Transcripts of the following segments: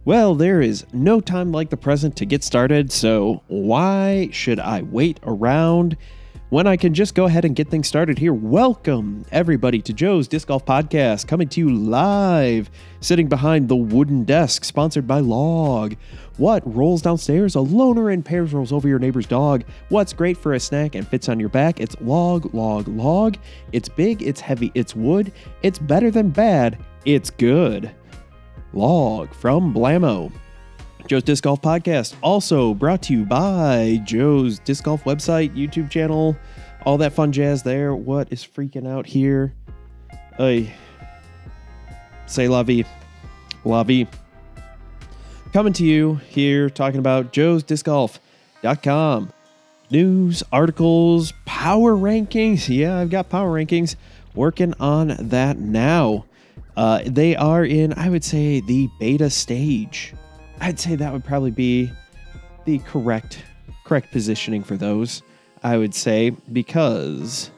Well, there is no time like the present to get started, so why should I wait around when I can just go ahead and get things started here? Welcome, everybody, to Joe's Disc Golf Podcast, coming to you live, sitting behind the wooden desk, sponsored by Log. What rolls downstairs? A loner in pairs rolls over your neighbor's dog. What's great for a snack and fits on your back? It's Log, Log, Log. It's big, it's heavy, it's wood. It's better than bad. It's good. Log from Blammo. Joe's Disc Golf Podcast, also brought to you by Joe's Disc Golf website, YouTube channel, all that fun jazz there. What is freaking out here? Say la vie. La vie. Coming to you here, talking about joesdiscgolf.com. News, articles, power rankings. Yeah, I've got power rankings. Working on that now. They are in, I would say, the beta stage. I'd say that would probably be the correct positioning for those, I would say, because,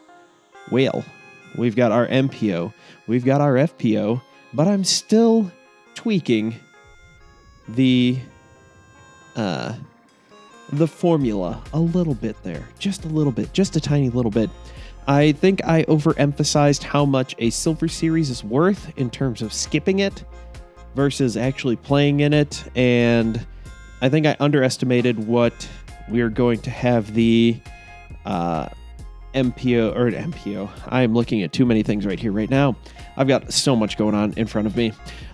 well, we've got our MPO, we've got our FPO, but I'm still tweaking the formula a little bit there. Just a little bit, just a tiny little bit. I think I overemphasized how much a Silver Series is worth in terms of skipping it versus actually playing in it, and I think I underestimated what we're going to have the MPO. I am looking at too many things right here, right now. I've got so much going on in front of me.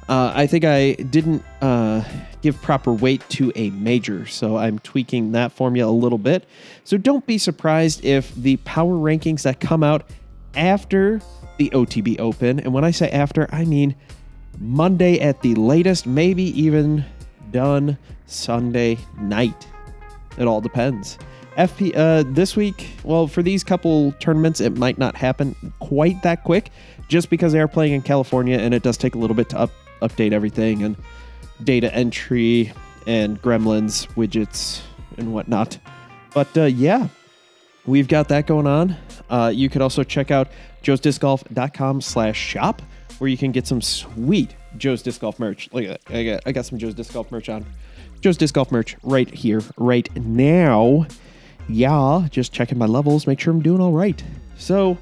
I think I didn't give proper weight to a major, so I'm tweaking that formula a little bit. So don't be surprised if the power rankings that come out after the OTB Open, and when I say after, I mean Monday at the latest, maybe even done Sunday night. It all depends. This week, well, for these couple tournaments, it might not happen quite that quick, just because they are playing in California, and it does take a little bit to update everything, and data entry, and gremlins, widgets, and whatnot. But yeah, we've got that going on. You could also check out joesdiscgolf.com/shop, where you can get some sweet Joe's Disc Golf merch. Look at that. I got some Joe's Disc Golf merch on. Joe's Disc Golf merch right here, right now. Yeah, just checking my levels, make sure I'm doing all right. So,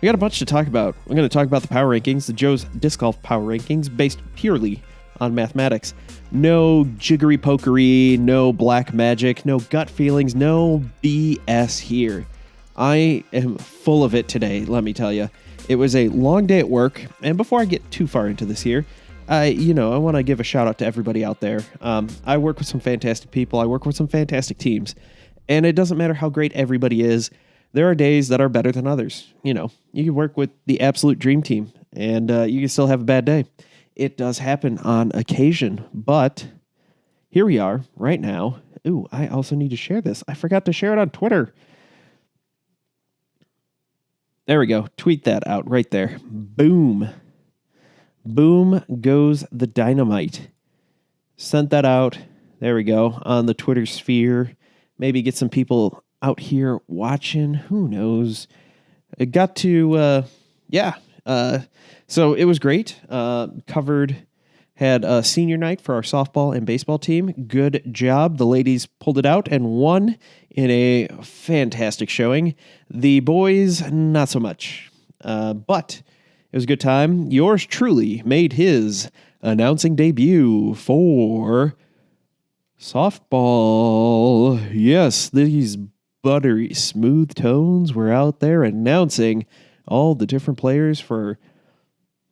we got a bunch to talk about. I'm going to talk about the power rankings, the Joe's Disc Golf power rankings, based purely on mathematics. No jiggery-pokery, no black magic, no gut feelings, no BS here. I am full of it today, let me tell you. It was a long day at work, and before I get too far into this here, I want to give a shout out to everybody out there. I work with some fantastic people. I work with some fantastic teams, and it doesn't matter how great everybody is. There are days that are better than others. You can work with the absolute dream team, and you can still have a bad day. It does happen on occasion, but here we are right now. Ooh, I also need to share this. I forgot to share it on Twitter. There we go. Tweet that out right there. Boom. Boom goes the dynamite. Sent that out. There we go. On the Twitter sphere. Maybe get some people out here watching. Who knows? It got to, so it was great. Had a senior night for our softball and baseball team. Good job. The ladies pulled it out and won in a fantastic showing. The boys, not so much. But it was a good time. Yours truly made his announcing debut for softball. Yes, these buttery smooth tones were out there announcing all the different players for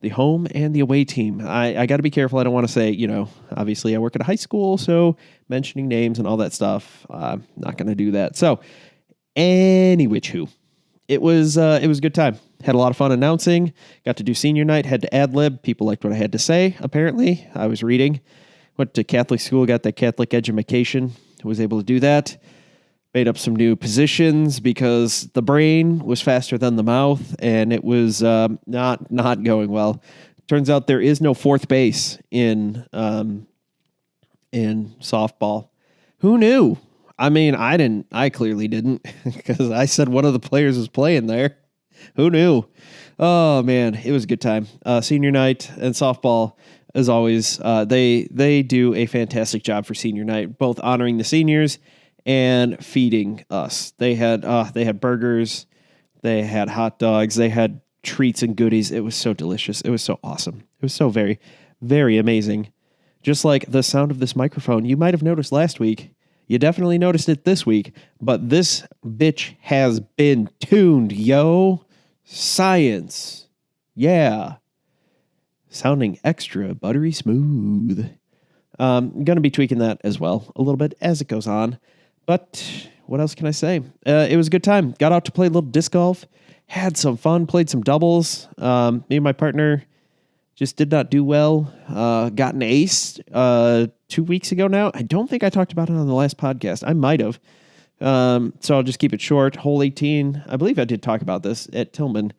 the home and the away team. I got to be careful. I don't want to say, obviously I work at a high school, so mentioning names and all that stuff, I'm not going to do that. So, any which who, it was a good time. Had a lot of fun announcing. Got to do senior night. Had to ad lib. People liked what I had to say. Apparently, I was reading. Went to Catholic school. Got that Catholic education. Was able to do that. Made up some new positions because the brain was faster than the mouth, and it was not going well. Turns out there is no fourth base in softball. Who knew? I mean, I didn't. I clearly didn't because I said one of the players was playing there. Who knew? Oh man, it was a good time. Senior night and softball as always. They do a fantastic job for senior night, both honoring the seniors and feeding us. They had burgers, they had hot dogs, they had treats and goodies. It was so delicious. It was so awesome. It was so very, very amazing. Just like the sound of this microphone, you might have noticed last week. You definitely noticed it this week, but this bitch has been tuned, yo. Science. Yeah. Sounding extra buttery smooth. I'm going to be tweaking that as well a little bit as it goes on. But what else can I say? It was a good time. Got out to play a little disc golf. Had some fun. Played some doubles. Me and my partner just did not do well. Got an ace 2 weeks ago now. I don't think I talked about it on the last podcast. I might have. So I'll just keep it short. Hole 18. I believe I did talk about this at Tillman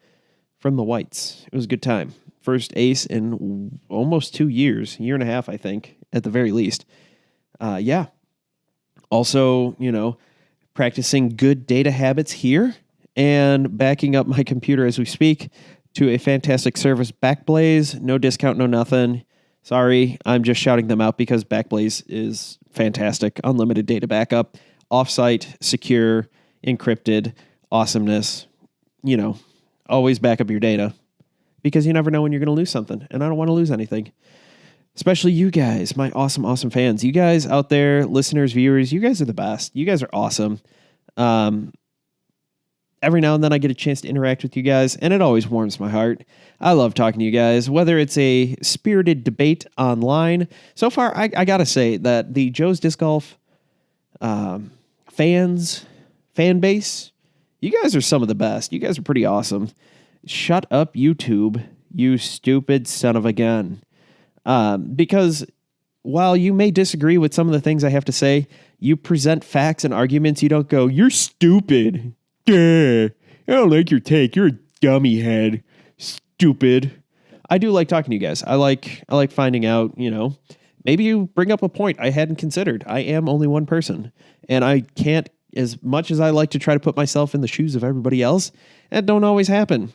from the Whites. It was a good time. First ace in almost 2 years. Year and a half, I think, at the very least. Yeah. Also, practicing good data habits here and backing up my computer as we speak to a fantastic service, Backblaze. No discount, no nothing. Sorry, I'm just shouting them out because Backblaze is fantastic. Unlimited data backup, offsite, secure, encrypted, awesomeness. Always back up your data because you never know when you're going to lose something, and I don't want to lose anything. Especially you guys, my awesome, awesome fans. You guys out there, listeners, viewers, you guys are the best. You guys are awesome. Every now and then I get a chance to interact with you guys, and it always warms my heart. I love talking to you guys, whether it's a spirited debate online. So far, I got to say that the Joe's Disc Golf fan base, you guys are some of the best. You guys are pretty awesome. Shut up, YouTube, you stupid son of a gun. Because while you may disagree with some of the things I have to say, you present facts and arguments. You don't go, you're stupid. I don't like your take. You're a dummy head. Stupid. I do like talking to you guys. I like finding out, maybe you bring up a point I hadn't considered. I am only one person, and I can't, as much as I like to try to put myself in the shoes of everybody else, that don't always happen.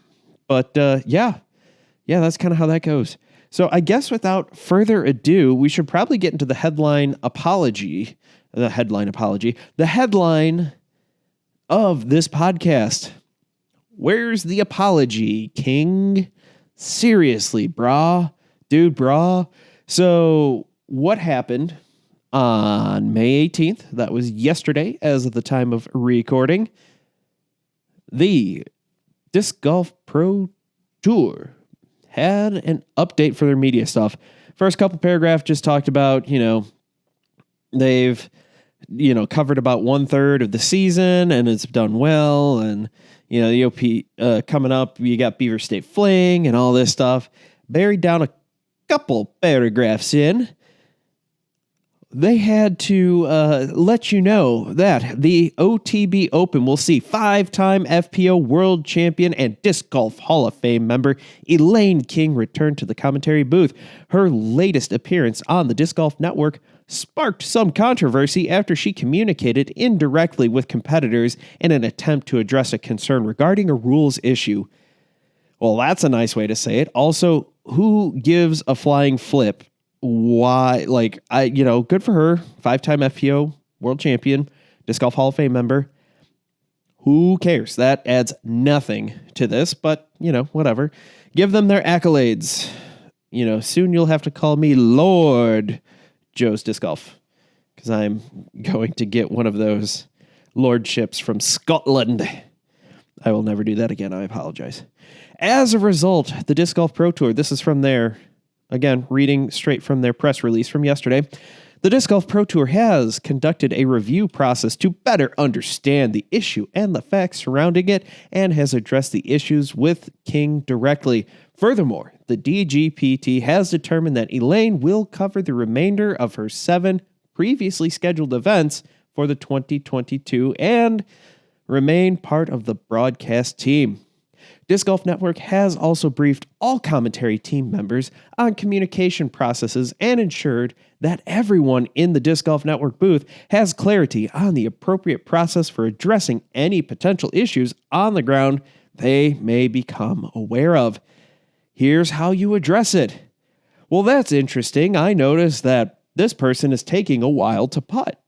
But yeah, that's kind of how that goes. So I guess without further ado, we should probably get into the headline apology. The headline of this podcast. Where's the apology, King? Seriously, brah. Dude, brah. So what happened on May 18th? That was yesterday as of the time of recording. The Disc Golf Pro Tour had an update for their media stuff. First couple paragraphs just talked about, they've, covered about 1/3 of the season and it's done well. And, the OP coming up, you got Beaver State Fling and all this stuff. Buried down a couple paragraphs in, they had to let you know that the OTB Open will see 5-time FPO World Champion and Disc Golf Hall of Fame member Elaine King return to the commentary booth. Her latest appearance on the Disc Golf Network sparked some controversy after she communicated indirectly with competitors in an attempt to address a concern regarding a rules issue. Well, that's a nice way to say it. Also, who gives a flying flip? Why? Good for her. 5-time FPO World Champion, Disc Golf Hall of Fame member. Who cares? That adds nothing to this, but, whatever. Give them their accolades. Soon you'll have to call me Lord Joe's Disc Golf, because I'm going to get one of those lordships from Scotland. I will never do that again. I apologize. As a result, the Disc Golf Pro Tour, this is from their, again, reading straight from their press release from yesterday. The Disc Golf Pro Tour has conducted a review process to better understand the issue and the facts surrounding it, and has addressed the issues with King directly. Furthermore, the DGPT has determined that Elaine will cover the remainder of her 7 previously scheduled events for the 2022 and remain part of the broadcast team. Disc Golf Network has also briefed all commentary team members on communication processes and ensured that everyone in the Disc Golf Network booth has clarity on the appropriate process for addressing any potential issues on the ground they may become aware of. Here's how you address it. Well, that's interesting. I noticed that this person is taking a while to putt.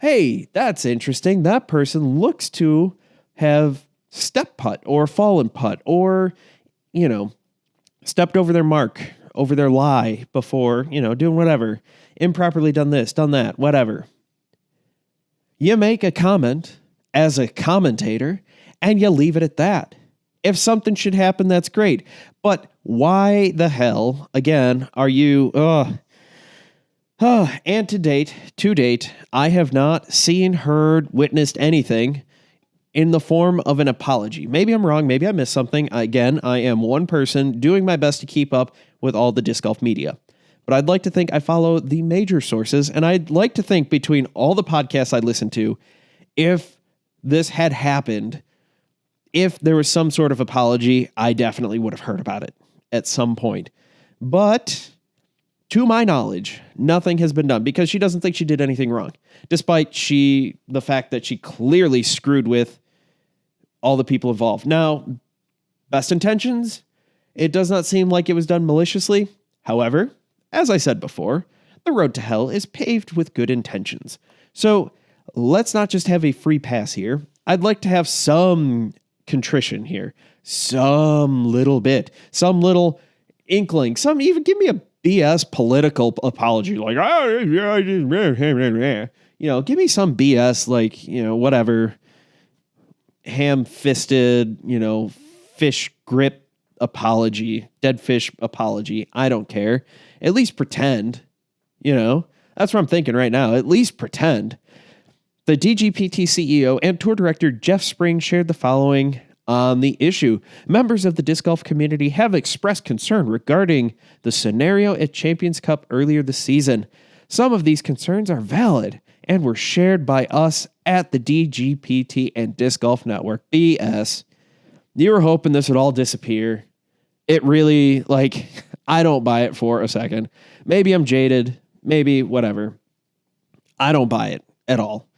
Hey, that's interesting. That person looks to have step putt or fallen putt or, stepped over their mark, over their lie before, doing whatever. Improperly done this, done that, whatever. You make a comment as a commentator and you leave it at that. If something should happen, that's great. But why the hell, again, are you... and to date, I have not seen, heard, witnessed anything in the form of an apology. Maybe I'm wrong. Maybe I missed something. Again, I am one person doing my best to keep up with all the disc golf media. But I'd like to think I follow the major sources, and I'd like to think between all the podcasts I listen to, if this had happened, if there was some sort of apology, I definitely would have heard about it at some point. But to my knowledge, nothing has been done because she doesn't think she did anything wrong, despite the fact that she clearly screwed with all the people involved. Now, best intentions, it does not seem like it was done maliciously. However, as I said before, the road to hell is paved with good intentions. So let's not just have a free pass here. I'd like to have some contrition here, some little bit, some little inkling, even give me a BS political apology, like, give me some BS, like, whatever, ham-fisted, fish grip apology, dead fish apology. I don't care. At least pretend, that's what I'm thinking right now. At least pretend. The DGPT CEO and tour director Jeff Spring shared the following on the issue. Members of the disc golf community have expressed concern regarding the scenario at Champions Cup earlier this season. Some of these concerns are valid and were shared by us at the DGPT and Disc Golf Network. BS. You were hoping this would all disappear. It really, I don't buy it for a second. Maybe I'm jaded. Maybe whatever. I don't buy it at all.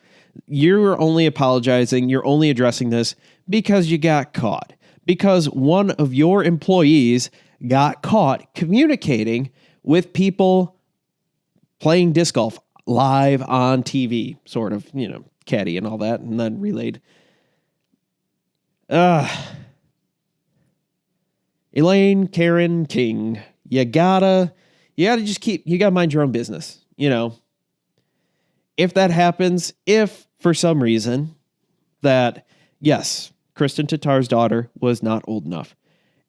You're only apologizing. You're only addressing this because you got caught. Because one of your employees got caught communicating with people playing disc golf live on TV, sort of, caddy and all that, and then relayed. Elaine King, you gotta mind your own business, If that happens, if for some reason that, yes, Kristen Tatar's daughter was not old enough,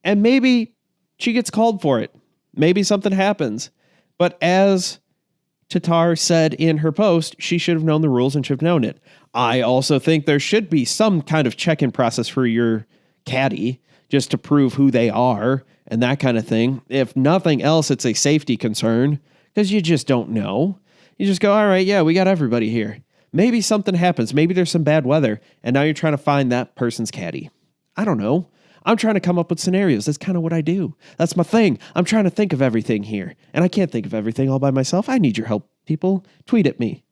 and maybe she gets called for it, maybe something happens, but as Tatar said in her post, she should have known the rules and should have known it. I also think there should be some kind of check-in process for your caddy just to prove who they are and that kind of thing. If nothing else, it's a safety concern because you just don't know. You just go, all right, yeah, we got everybody here. Maybe something happens. Maybe there's some bad weather, and now you're trying to find that person's caddy. I don't know. I'm trying to come up with scenarios. That's kind of what I do. That's my thing. I'm trying to think of everything here, and I can't think of everything all by myself. I need your help, people. Tweet at me.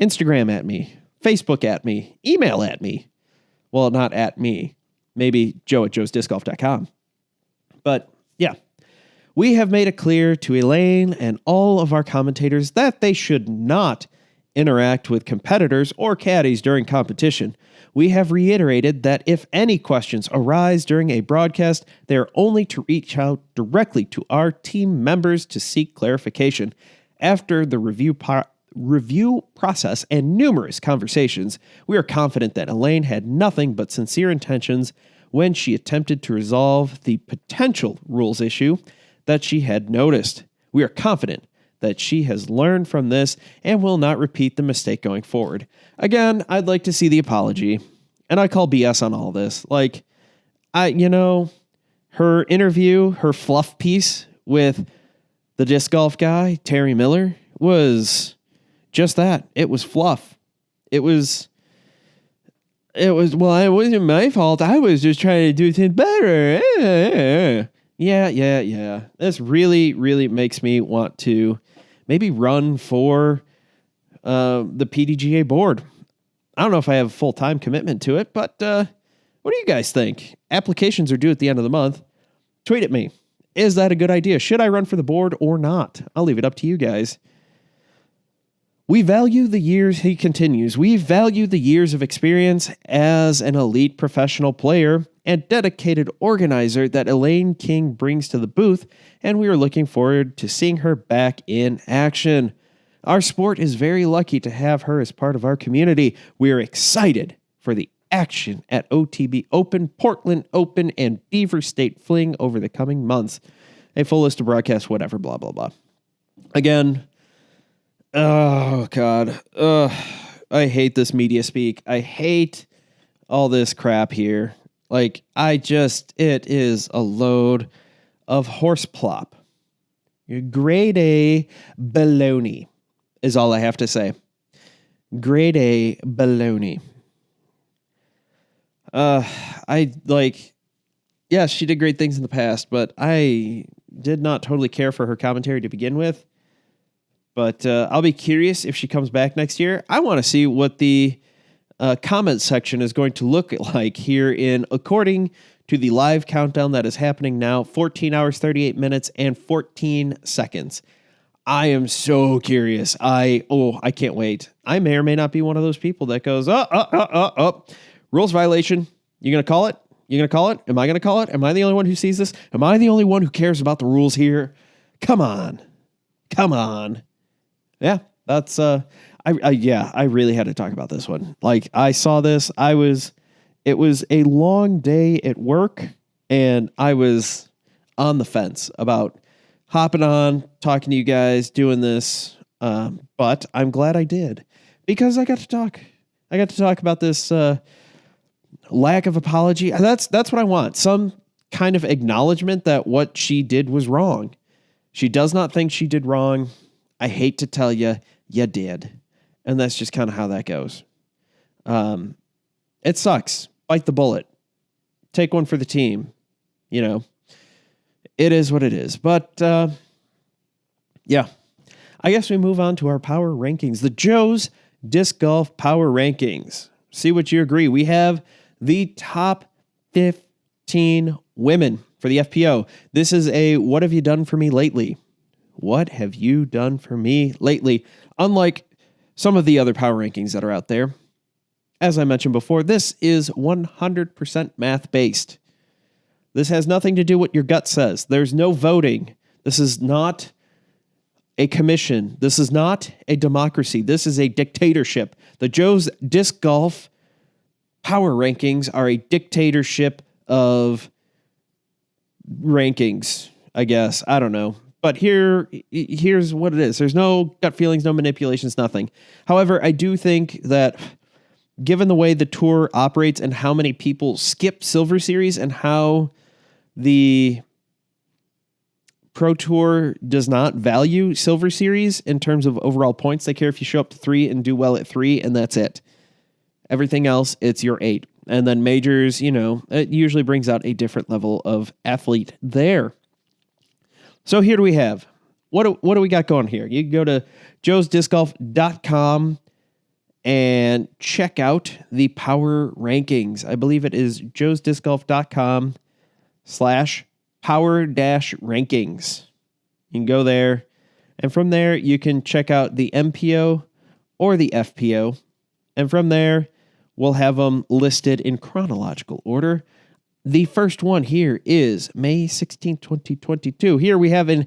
Instagram at me. Facebook at me. Email at me. Well, not at me. Maybe joe@joesdiscgolf.com. But, yeah. We have made it clear to Elaine and all of our commentators that they should not interact with competitors or caddies during competition. We have reiterated that if any questions arise during a broadcast, they are only to reach out directly to our team members to seek clarification. After the review process and numerous conversations, we are confident that Elaine had nothing but sincere intentions when she attempted to resolve the potential rules issue that she had noticed. We are confident that she has learned from this and will not repeat the mistake going forward. Again, I'd like to see the apology, and I call BS on all this. Her interview, her fluff piece with the disc golf guy, Terry Miller, was just that. It was fluff. It wasn't my fault. I was just trying to do things better. Yeah. This really, really makes me want to maybe run for the PDGA board. I don't know if I have a full-time commitment to it, but what do you guys think? Applications are due at the end of the month. Tweet at me Is that a good idea? Should I run for the board or not? I'll leave it up to you guys. We value the years, he continues, we value the years of experience as an elite professional player and dedicated organizer that Elaine King brings to the booth, and we are looking forward to seeing her back in action. Our sport is very lucky to have her as part of our community. We are excited for the action at OTB Open, Portland Open, and Beaver State Fling over the coming months. A full list of broadcasts, whatever, blah, blah, blah. Again, oh, God. I hate this media speak. I hate all this crap here. Like, it is a load of horse plop. Grade A baloney is all I have to say. Grade A baloney. Yes, she did great things in the past, but I did not totally care for her commentary to begin with. But I'll be curious if she comes back next year. I want to see what the comment section is going to look like here according to the live countdown that is happening now, 14 hours, 38 minutes, and 14 seconds. I am so curious. I can't wait. I may or may not be one of those people that goes, rules violation. You going to call it? You going to call it? Am I going to call it? Am I the only one who sees this? Am I the only one who cares about the rules here? Come on. Yeah, that's, I really had to talk about this one. Like, I saw this, it was a long day at work, and I was on the fence about hopping on, talking to you guys, doing this, but I'm glad I did, because I got to talk. I got to talk about this lack of apology. That's what I want, some kind of acknowledgement that what she did was wrong. She does not think she did wrong. I hate to tell you, you did. And that's just kind of how that goes. It sucks. Bite the bullet. Take one for the team. You know, it is what it is. But, yeah, I guess we move on to our power rankings. The Joe's Disc Golf Power Rankings. See what you agree. We have the top 15 women for the FPO. This is a what have you done for me lately? What have you done for me lately? Unlike some of the other power rankings that are out there, as I mentioned before, this is 100% math-based. This has nothing to do with what your gut says. There's no voting. This is not a commission. This is not a democracy. This is a dictatorship. The Joe's Disc Golf Power Rankings are a dictatorship of rankings, I guess. I don't know. But here's what it is. There's no gut feelings, no manipulations, nothing. However, I do think that given the way the tour operates and how many people skip Silver Series and how the Pro Tour does not value Silver Series in terms of overall points, they care if you show up to 3 and do well at 3, and that's it. Everything else, it's your 8. And then majors, it usually brings out a different level of athlete there. So here do we have, what do we got going here? You can go to joesdiscgolf.com and check out the power rankings. I believe it is joesdiscgolf.com/power-rankings. You can go there, and from there you can check out the MPO or the FPO, and from there we'll have them listed in chronological order. The first one here is May 16, 2022. Here we have in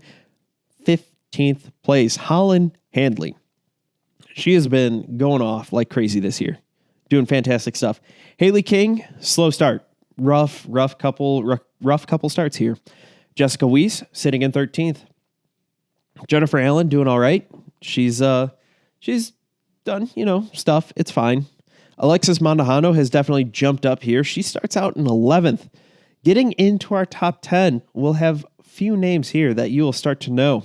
15th place, Holland Handley. She has been going off like crazy this year, doing fantastic stuff. Haley King, slow start. Rough couple starts here. Jessica Weiss sitting in 13th. Jennifer Allen doing all right. She's done, stuff. It's fine. Alexis Mandejano has definitely jumped up here. She starts out in 11th. Getting into our top 10, we'll have a few names here that you will start to know.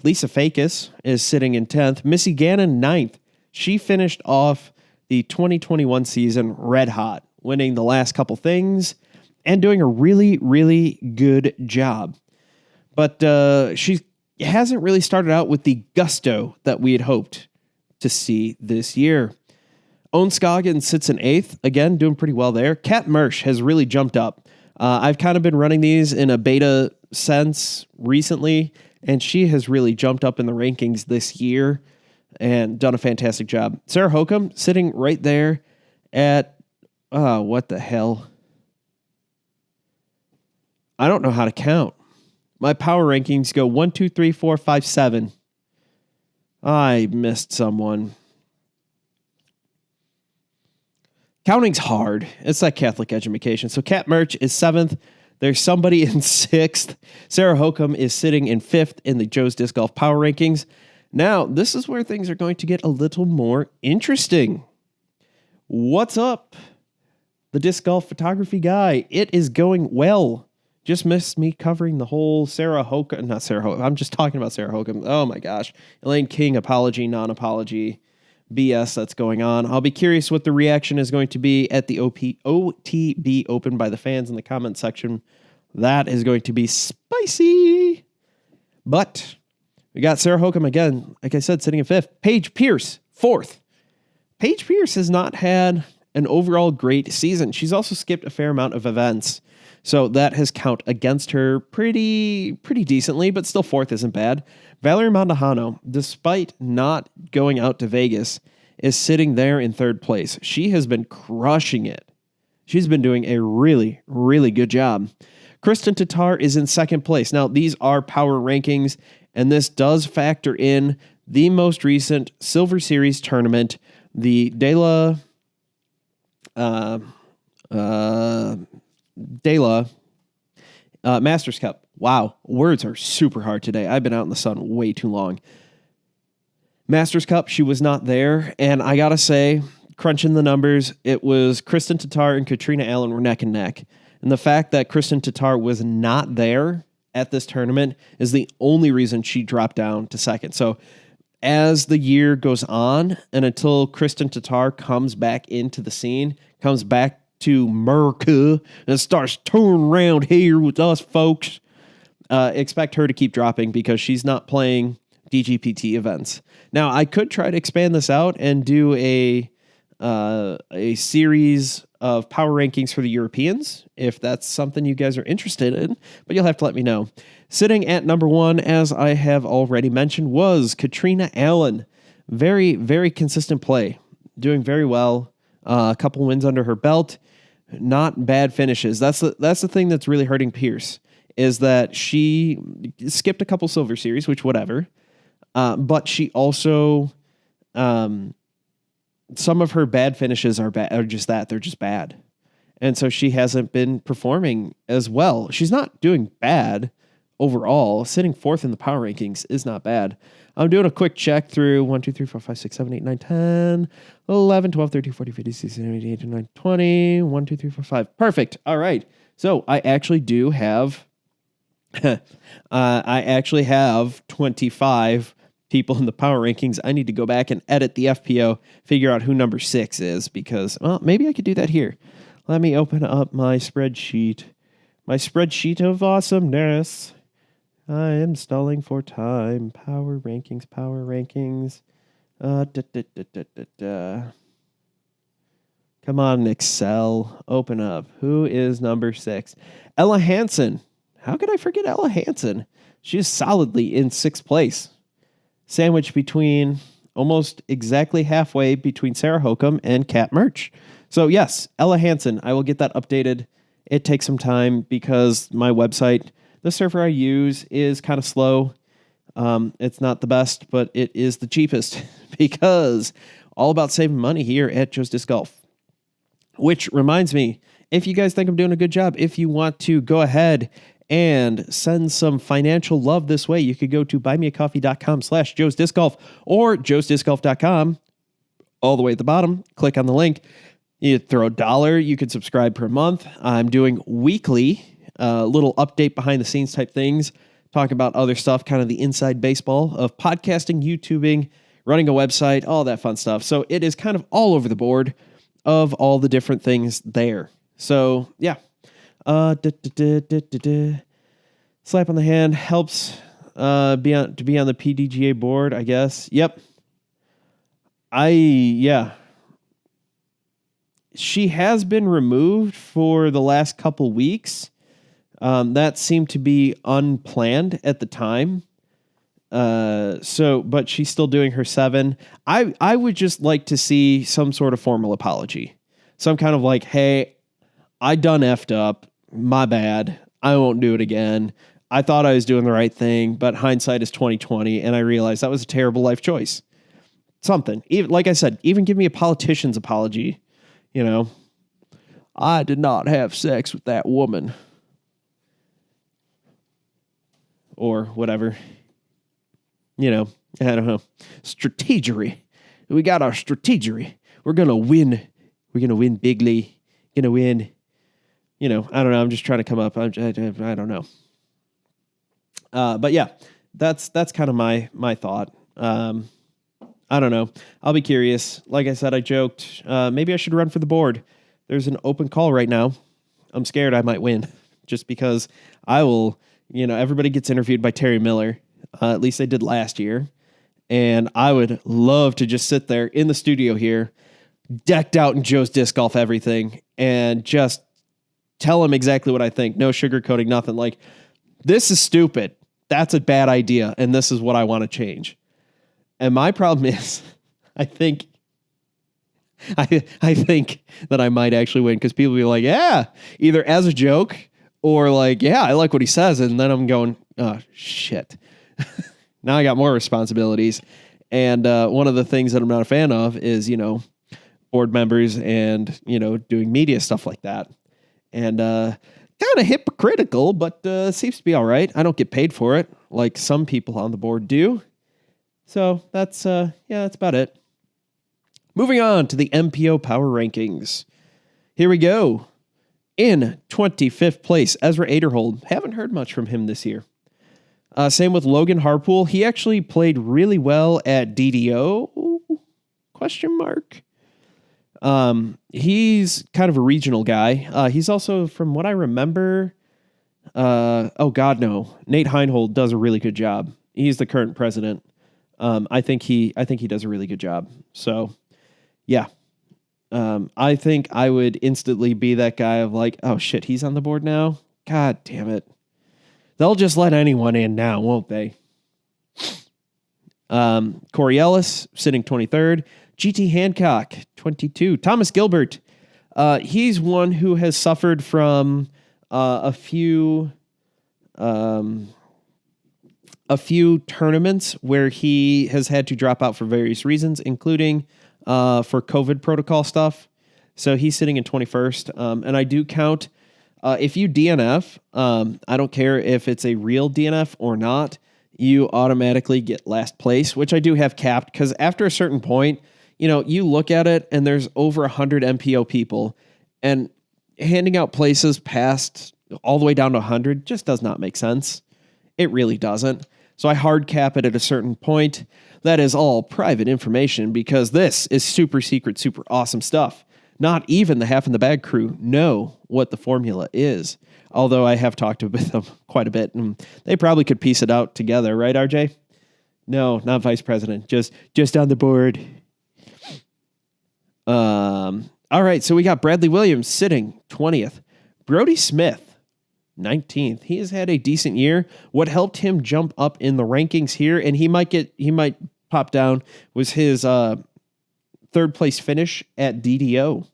Lisa Fakis is sitting in 10th. Missy Gannon, 9th. She finished off the 2021 season red hot, winning the last couple things and doing a really, really good job. But she hasn't really started out with the gusto that we had hoped to see this year. Owen Scoggins sits in 8th. Again, doing pretty well there. Kat Marsh has really jumped up. I've kind of been running these in a beta sense recently, and she has really jumped up in the rankings this year and done a fantastic job. Sarah Hokum sitting right there at, what the hell? I don't know how to count. My power rankings go 1, 2, 3, 4, 5, 7. I missed someone. Counting's hard. It's like Catholic education. So Cat Merch is 7th. There's somebody in 6th. Sarah Hokum is sitting in 5th in the Joe's Disc Golf Power Rankings. Now, this is where things are going to get a little more interesting. What's up? The disc golf photography guy. It is going well. Just missed me covering the whole Sarah Hokum. Not Sarah Hokum. I'm just talking about Sarah Hokum. Oh my gosh. Elaine King apology, non-apology BS that's going on. I'll be curious what the reaction is going to be at the OTB Open by the fans in the comment section. That is going to be spicy. But we got Sarah Hokum again, like I said, sitting in 5th. Paige Pierce, 4th. Paige Pierce has not had an overall great season. She's also skipped a fair amount of events. So that has count against her pretty decently, but still 4th isn't bad. Valerie Mandejano, despite not going out to Vegas, is sitting there in 3rd place. She has been crushing it. She's been doing a really, really good job. Kristen Tatar is in 2nd place. Now, these are power rankings, and this does factor in the most recent Silver Series tournament, the De La Masters Cup. Wow, words are super hard today. I've been out in the sun way too long. Masters Cup, she was not there, and I gotta say, crunching the numbers, it was Kristen Tatar and Katrina Allen were neck and neck. And the fact that Kristen Tatar was not there at this tournament is the only reason she dropped down to 2nd. So as the year goes on, and until Kristen Tatar comes back into the scene, comes back to America and starts touring around here with us folks, expect her to keep dropping because she's not playing DGPT events. Now, I could try to expand this out and do a series of power rankings for the Europeans, if that's something you guys are interested in, but you'll have to let me know. Sitting at number 1, as I have already mentioned, was Katrina Allen. Very, very consistent play. Doing very well. A couple wins under her belt. Not bad finishes. That's the thing that's really hurting Pierce, is that she skipped a couple Silver Series, which whatever. But she also, some of her bad finishes are just that. They're just bad. And so she hasn't been performing as well. She's not doing bad overall. Sitting 4th in the power rankings is not bad. I'm doing a quick check through 1, 2, 3, 4, 5, 6, 7, 8, 9, 10, 11, 12, 13, 14, 15, 16, 17, 18, 19, 20, 1, 2, 3, 4, 5. Perfect. All right. So I actually do have, I actually have 25 people in the power rankings. I need to go back and edit the FPO, figure out who number 6 is, because, well, maybe I could do that here. Let me open up my spreadsheet. My spreadsheet of awesomeness. I am stalling for time. Power rankings, power rankings. Come on, Excel. Open up. Who is number 6? Ella Hansen. How could I forget Ella Hansen? She's solidly in 6th place. Sandwiched between almost exactly halfway between Sarah Hokum and Cat Merch. So yes, Ella Hansen. I will get that updated. It takes some time because my website, the server I use, is kind of slow. It's not the best, but it is the cheapest because all about saving money here at Joe's Disc Golf. Which reminds me, if you guys think I'm doing a good job, if you want to go ahead and send some financial love this way, you could go to buymeacoffee.com/Joe's Disc Golf or joesdiscgolf.com. All the way at the bottom, click on the link. You throw $1, you could subscribe per month. I'm doing weekly, little update behind the scenes type things, talk about other stuff, kind of the inside baseball of podcasting, YouTubing, running a website, all that fun stuff. So it is kind of all over the board of all the different things there. So yeah. Slap on the hand helps to be on the PDGA board, I guess. Yep. she has been removed for the last couple weeks. That seemed to be unplanned at the time. But she's still doing her 7. I would just like to see some sort of formal apology. Some kind of like, hey, I done effed up. My bad. I won't do it again. I thought I was doing the right thing, but hindsight is 2020, and I realized that was a terrible life choice. Something. Even like I said, even give me a politician's apology. You know, I did not have sex with that woman. Or whatever. You know, I don't know. Strategery. We got our strategery. We're going to win. We're going to win bigly. Going to win. You know, I don't know. I'm just trying to come up. I don't know. But yeah, that's kind of my thought. I don't know. I'll be curious. Like I said, I joked, maybe I should run for the board. There's an open call right now. I'm scared I might win just because I will, everybody gets interviewed by Terry Miller. At least they did last year. And I would love to just sit there in the studio here, decked out in Joe's Disc Golf everything, and just tell him exactly what I think. No sugarcoating, nothing. Like, this is stupid. That's a bad idea, and this is what I want to change. And my problem is, I think that I might actually win because people will be like, yeah, either as a joke or like, yeah, I like what he says. And then I'm going, oh, shit. Now I got more responsibilities. And one of the things that I'm not a fan of is, board members and, doing media stuff like that. And kind of hypocritical, but seems to be all right. I don't get paid for it like some people on the board do. So that's about it. Moving on to the Mpo Power Rankings. Here we go. In 25th place, Ezra Aiderhold. Haven't heard much from him this year. Same with Logan Harpool. He actually played really well at DDO? ? He's kind of a regional guy. He's also, from what I remember, Nate Heimberg does a really good job. He's the current president. I think he does a really good job. So, yeah. I think I would instantly be that guy of like, oh shit, he's on the board now? God damn it. They'll just let anyone in now, won't they? Corey Ellis, sitting 23rd. GT Hancock, 22. Thomas Gilbert. He's one who has suffered from a few tournaments where he has had to drop out for various reasons, including for COVID protocol stuff. So he's sitting in 21st. And I do count, if you DNF, I don't care if it's a real DNF or not, you automatically get last place, which I do have capped because after a certain point, you look at it and there's over 100 MPO people, and handing out places past all the way down to 100 just does not make sense. It really doesn't. So I hard cap it at a certain point. That is all private information because this is super secret, super awesome stuff. Not even the Half in the Bag crew know what the formula is. Although I have talked with them quite a bit, and they probably could piece it out together, right, RJ? No, not vice president. Just on the board. All right, so we got Bradley Williams sitting 20th. Brody Smith, 19th. He has had a decent year. What helped him jump up in the rankings here, and he might pop down, was his third place finish at DDO.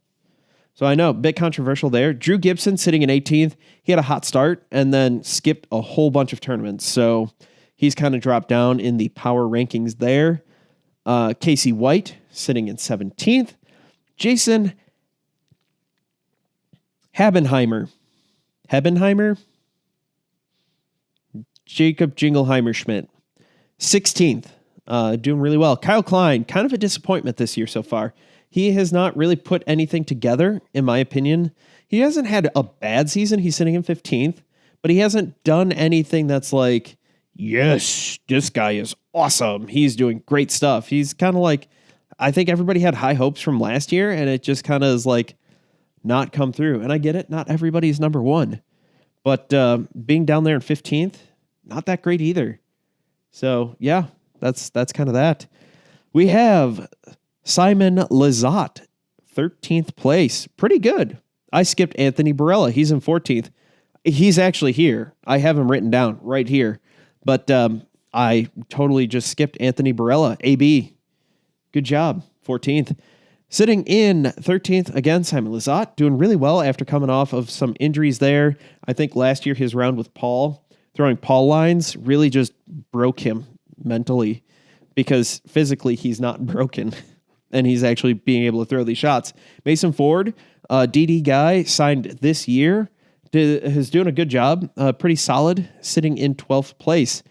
So I know, a bit controversial there. Drew Gibson sitting in 18th. He had a hot start and then skipped a whole bunch of tournaments. So he's kind of dropped down in the power rankings there. Casey White sitting in 17th. Jason Habenheimer. Jacob Jingleheimer Schmidt. 16th. Doing really well. Kyle Klein, kind of a disappointment this year so far. He has not really put anything together, in my opinion. He hasn't had a bad season. He's sitting in 15th, but he hasn't done anything that's like, yes, this guy is awesome. He's doing great stuff. He's kind of like, I think everybody had high hopes from last year, and it just kind of is like not come through. And I get it. Not everybody's number one, but being down there in 15th, not that great either. So yeah, that's kind of that. We have Simon Lizotte, 13th place. Pretty good. I skipped Anthony Barella. He's in 14th. He's actually here. I have him written down right here. But I totally just skipped Anthony Barella. AB. Good job. 14th. Sitting in 13th, again, Simon Lizotte, doing really well after coming off of some injuries there. I think last year his round with Paul, throwing Paul lines, really just broke him mentally because physically he's not broken and he's actually being able to throw these shots. Mason Ford, DD guy, signed this year, is doing a good job, pretty solid, sitting in 12th place.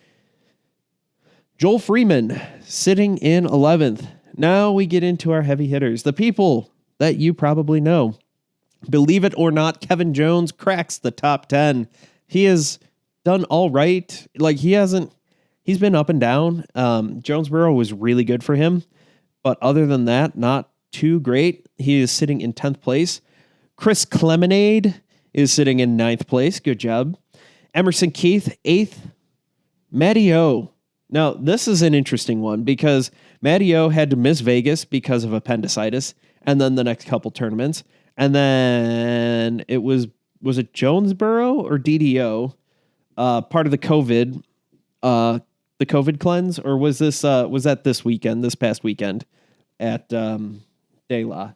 Joel Freeman, sitting in 11th. Now we get into our heavy hitters, the people that you probably know. Believe it or not, Kevin Jones cracks the top 10. He has done all right. Like he's been up and down. Jonesborough was really good for him, but other than that, not too great. He is sitting in 10th place. Chris Clemonade is sitting in 9th place. Good job. Emerson Keith, 8th. Matty O. Now, this is an interesting one because Matty O had to miss Vegas because of appendicitis, and then the next couple tournaments. And then it was it Jonesborough or DDO, part of the COVID cleanse, or was that this past weekend at De La?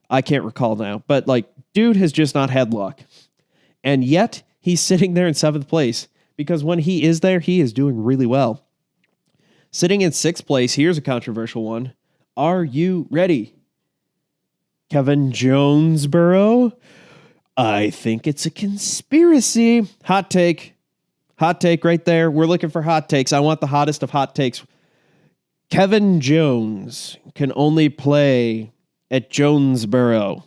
I can't recall now, but dude has just not had luck. And yet he's sitting there in 7th place because when he is there, he is doing really well. Sitting in 6th place, here's a controversial one. Are you ready? Kevin Jonesborough? I think it's a conspiracy. Hot take. Hot take right there. We're looking for hot takes. I want the hottest of hot takes. Kevin Jones can only play at Jonesborough,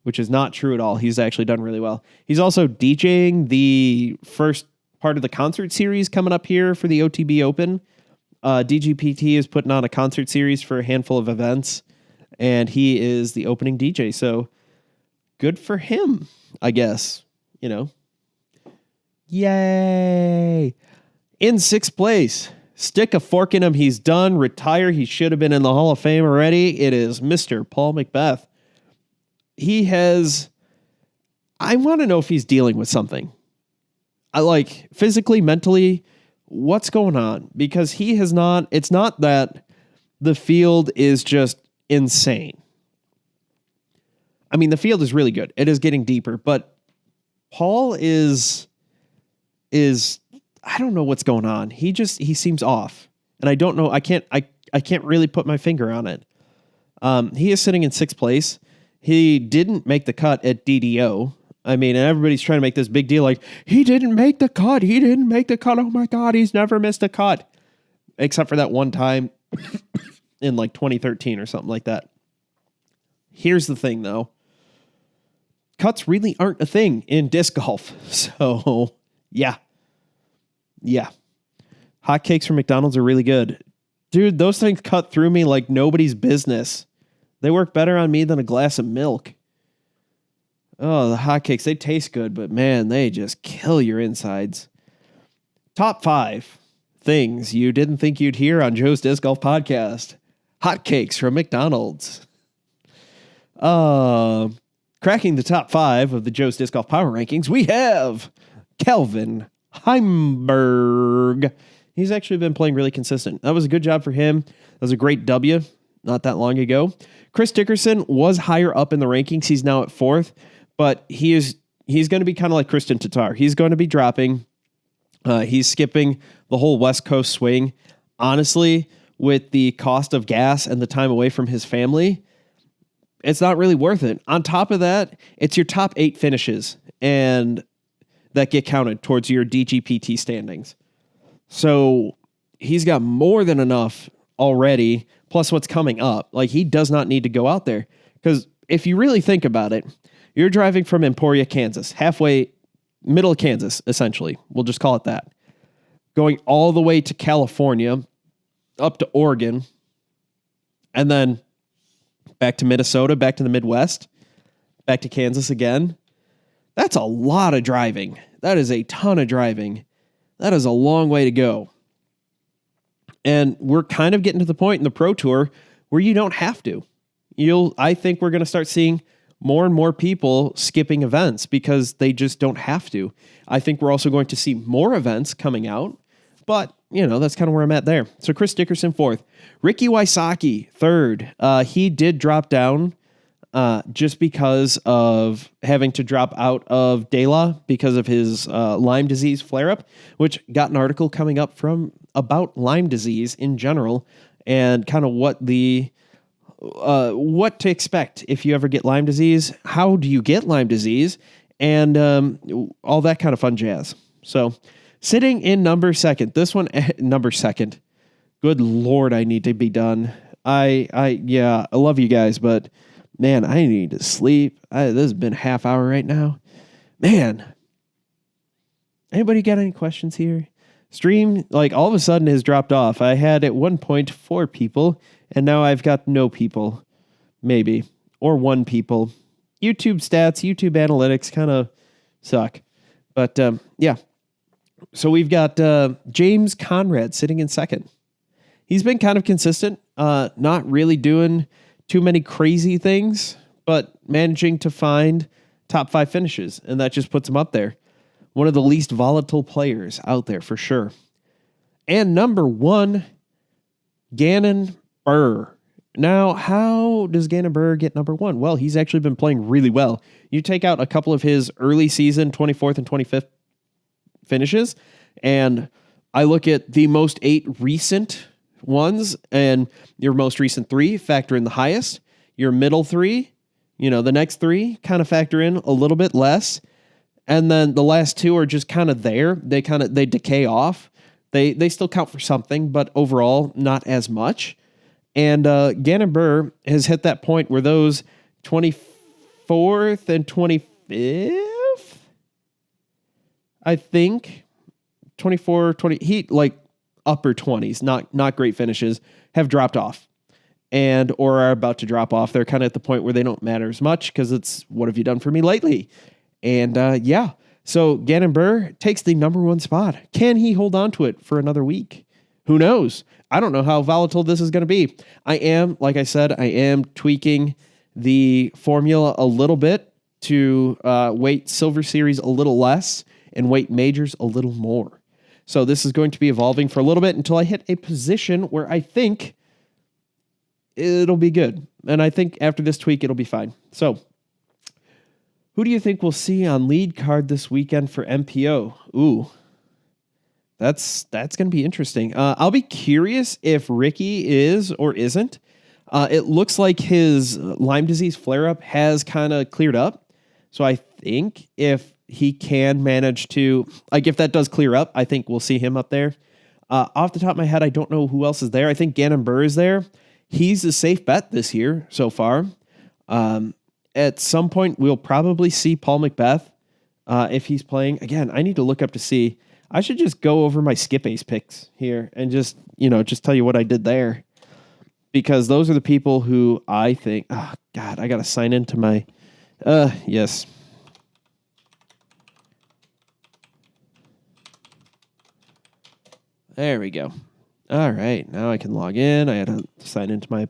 which is not true at all. He's actually done really well. He's also DJing the first part of the concert series coming up here for the OTB Open. DGPT is putting on a concert series for a handful of events, and he is the opening DJ. So good for him, I guess. Yay. In 6th place, stick a fork in him. He's done. Retire. He should have been in the Hall of Fame already. It is Mr. Paul Macbeth. I want to know if he's dealing with something. Physically, mentally, what's going on? Because he has not, it's not that the field is just insane. I mean, the field is really good. It is getting deeper, but Paul is I don't know what's going on. He seems off. And I don't know. I can't really put my finger on it. He is sitting in 6th place. He didn't make the cut at DDO. I mean, and everybody's trying to make this big deal he didn't make the cut. He didn't make the cut. Oh my God, he's never missed a cut. Except for that one time in 2013 or something like that. Here's the thing, though. Cuts really aren't a thing in disc golf. So, yeah. Hotcakes from McDonald's are really good. Dude, those things cut through me like nobody's business. They work better on me than a glass of milk. Oh, the hotcakes, they taste good, but man, they just kill your insides. Top 5 things you didn't think you'd hear on Joe's Disc Golf Podcast. Hotcakes from McDonald's. Cracking the top 5 of the Joe's Disc Golf Power Rankings, we have Calvin Heimberg. He's actually been playing really consistent. That was a good job for him. That was a great W not that long ago. Chris Dickerson was higher up in the rankings. He's now at 4th, but he's going to be kind of like Kristen Tatar. He's going to be dropping. He's skipping the whole West Coast swing. Honestly, with the cost of gas and the time away from his family, it's not really worth it. On top of that, it's your top 8 finishes and that get counted towards your DGPT standings. So he's got more than enough already, plus what's coming up. He does not need to go out there. Because if you really think about it, you're driving from Emporia, Kansas, halfway, middle of Kansas, essentially. We'll just call it that. Going all the way to California, up to Oregon, and then back to Minnesota, back to the Midwest, back to Kansas again. That's a lot of driving. That is a ton of driving. That is a long way to go. And we're kind of getting to the point in the Pro Tour where you don't have to. I think we're going to start seeing more and more people skipping events because they just don't have to. I think we're also going to see more events coming out, but that's kind of where I'm at there. So Chris Dickerson, 4th. Ricky Wysocki, 3rd. He did drop down just because of having to drop out of DELA because of his Lyme disease flare-up, which got an article coming up about Lyme disease in general and kind of what to expect if you ever get Lyme disease, how do you get Lyme disease, and all that kind of fun jazz. So sitting in number 2nd, this one, number 2nd. Good Lord, I need to be done. I love you guys, but man, I need to sleep. This has been a half hour right now. Man, anybody got any questions here? Stream, all of a sudden, has dropped off. I had at one point 4 people, and now I've got no people, maybe, or 1 people. YouTube stats, YouTube analytics kind of suck. But, yeah. So we've got James Conrad sitting in 2nd. He's been kind of consistent, not really doing too many crazy things, but managing to find top 5 finishes, and that just puts him up there. One of the least volatile players out there for sure. And number 1, Ganon Burr. Now, how does Ganon Burr get number 1? Well, he's actually been playing really well. You take out a couple of his early season 24th and 25th finishes, and I look at the most 8 recent ones, and your most recent 3 factor in the highest. Your middle 3, the next 3 kind of factor in a little bit less. And then the last 2 are just kind of there. They decay off. They still count for something, but overall not as much. And Ganon Burr has hit that point where those 24th and 25th, I think, 24, 20, he upper 20s, not great finishes, have dropped off or are about to drop off. They're kind of at the point where they don't matter as much because it's what have you done for me lately? And so Ganon Burr takes the number 1 spot. Can he hold on to it for another week? Who knows? I don't know how volatile this is going to be. Like I said, I am tweaking the formula a little bit to weight Silver Series a little less and weight Majors a little more. So this is going to be evolving for a little bit until I hit a position where I think it'll be good. And I think after this tweak, it'll be fine. So who do you think we'll see on lead card this weekend for MPO? Ooh, that's going to be interesting. I'll be curious if Ricky is or isn't. It looks like his Lyme disease flare-up has kind of cleared up. So I think if he can manage to, if that does clear up, I think we'll see him up there. Off the top of my head, I don't know who else is there. I think Ganon Burr is there. He's a safe bet this year so far. At some point, we'll probably see Paul Macbeth if he's playing. Again, I need to look up to see. I should just go over my skip ace picks here and just tell you what I did there. Because those are the people who I think, oh, God, I got to sign into my, yes. There we go. All right, now I can log in. I had to sign into my,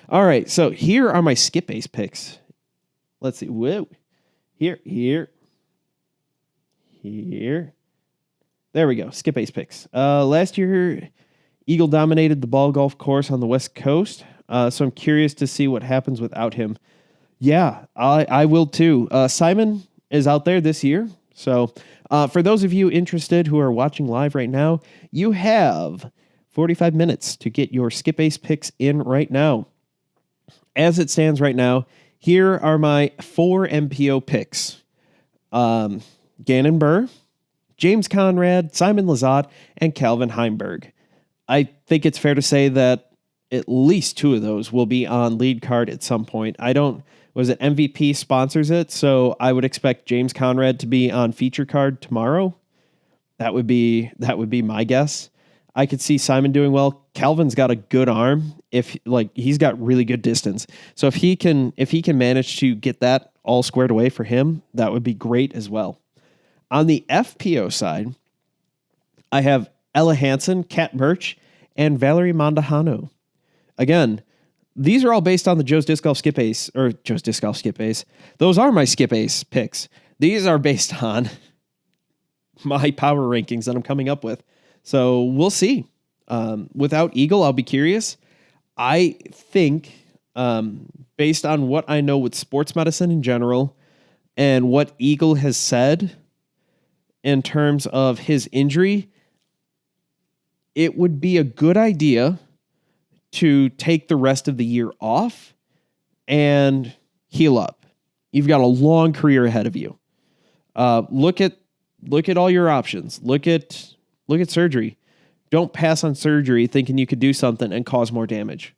all right, so here are my skip ace picks. Let's see. Whoa. Here. There we go. Skip ace picks. Last year, Eagle dominated the ball golf course on the West Coast. So I'm curious to see what happens without him. Yeah, I will too. Simon is out there this year. So for those of you interested who are watching live right now, you have 45 minutes to get your skip ace picks in right now. As it stands right now, here are my 4 MPO picks. Ganon Burr, James Conrad, Simon Lizotte, and Calvin Heimberg. I think it's fair to say that at least 2 of those will be on lead card at some point. MVP sponsors it, so I would expect James Conrad to be on feature card tomorrow. That would be my guess. I could see Simon doing well. Calvin's got a good arm. He's got really good distance. So if he can manage to get that all squared away for him, that would be great as well. On the FPO side, I have Ella Hansen, Kat Murch, and Valerie Mandejano. Again, these are all based on the Joe's Disc Golf Skip Ace, or Joe's Disc Golf Skip Ace. Those are my Skip Ace picks. These are based on my power rankings that I'm coming up with. So we'll see. Without Eagle, I'll be curious. I think, based on what I know with sports medicine in general and what Eagle has said in terms of his injury, it would be a good idea to take the rest of the year off and heal up. You've got a long career ahead of you. Look at all your options. Look at surgery. Don't pass on surgery thinking you could do something and cause more damage.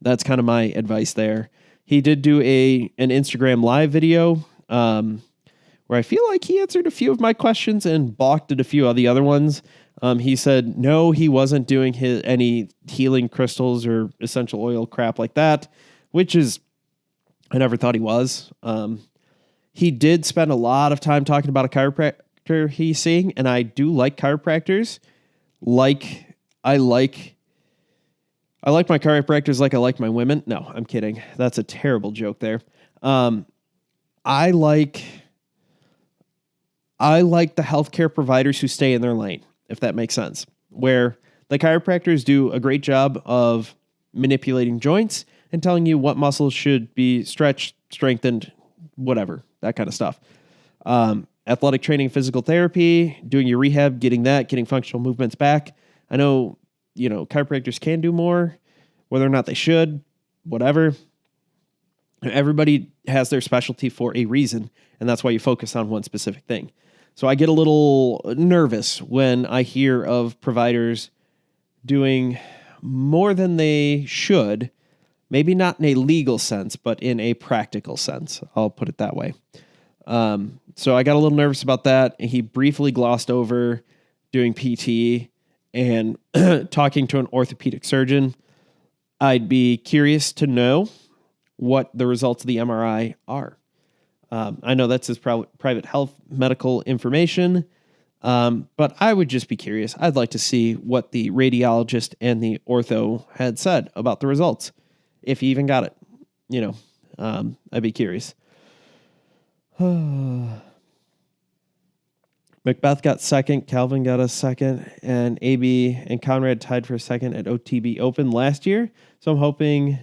That's kind of my advice there. He did do an Instagram live video where I feel like he answered a few of my questions and balked at a few of the other ones. He said, no, he wasn't doing any healing crystals or essential oil crap like that, which is, I never thought he was. He did spend a lot of time talking about a chiropractor he's seeing, and I do like chiropractors. I like my chiropractors like I like my women. No, I'm kidding. That's a terrible joke there. I like the healthcare providers who stay in their lane, if that makes sense, where the chiropractors do a great job of manipulating joints and telling you what muscles should be stretched, strengthened, whatever, that kind of stuff. Athletic training, physical therapy, doing your rehab, getting functional movements back. I know, chiropractors can do more, whether or not they should, whatever. Everybody has their specialty for a reason, and that's why you focus on one specific thing. So I get a little nervous when I hear of providers doing more than they should, maybe not in a legal sense, but in a practical sense. I'll put it that way. So I got a little nervous about that. He briefly glossed over doing PT and talking to an orthopedic surgeon. I'd be curious to know what the results of the MRI are. I know that's his private health medical information, but I would just be curious. I'd like to see what the radiologist and the ortho had said about the results, if he even got it. I'd be curious. Macbeth got second, Calvin got a second, and AB and Conrad tied for a second at OTB Open last year. So I'm hoping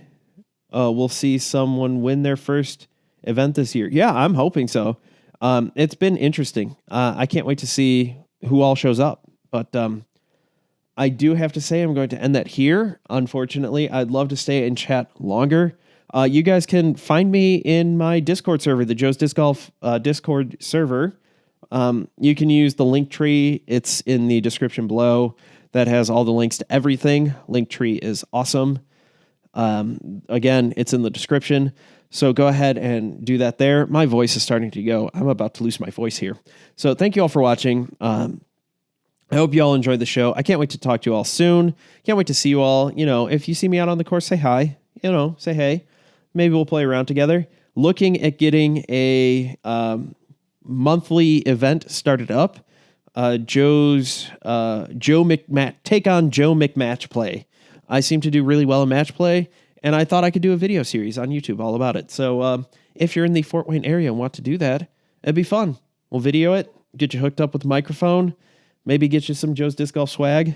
we'll see someone win their first event this year. Yeah, I'm hoping so. It's been interesting. I can't wait to see who all shows up. But I do have to say I'm going to end that here. Unfortunately, I'd love to stay and chat longer. You guys can find me in my Discord server, the Joe's Disc Golf Discord server. You can use the Linktree. It's in the description below. That has all the links to everything. Linktree is awesome. Again, it's in the description. So go ahead and do that there. My voice is starting to go. I'm about to lose my voice here. So thank you all for watching. I hope you all enjoyed the show. I can't wait to talk to you all soon. Can't wait to see you all. If you see me out on the course, say hi. Say hey. Maybe we'll play around together. Looking at getting a monthly event started up. Joe McMatch, take on Joe McMatch play. I seem to do really well in match play, and I thought I could do a video series on YouTube all about it. So if you're in the Fort Wayne area and want to do that, it'd be fun. We'll video it, get you hooked up with a microphone, maybe get you some Joe's Disc Golf swag,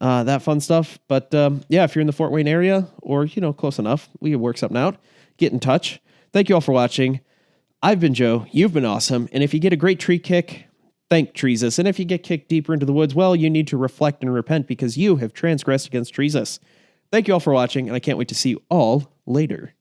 that fun stuff. But if you're in the Fort Wayne area or, close enough, we can work something out. Get in touch. Thank you all for watching. I've been Joe. You've been awesome. And if you get a great tree kick, thank Treesus. And if you get kicked deeper into the woods, well, you need to reflect and repent because you have transgressed against Treesus. Thank you all for watching, and I can't wait to see you all later.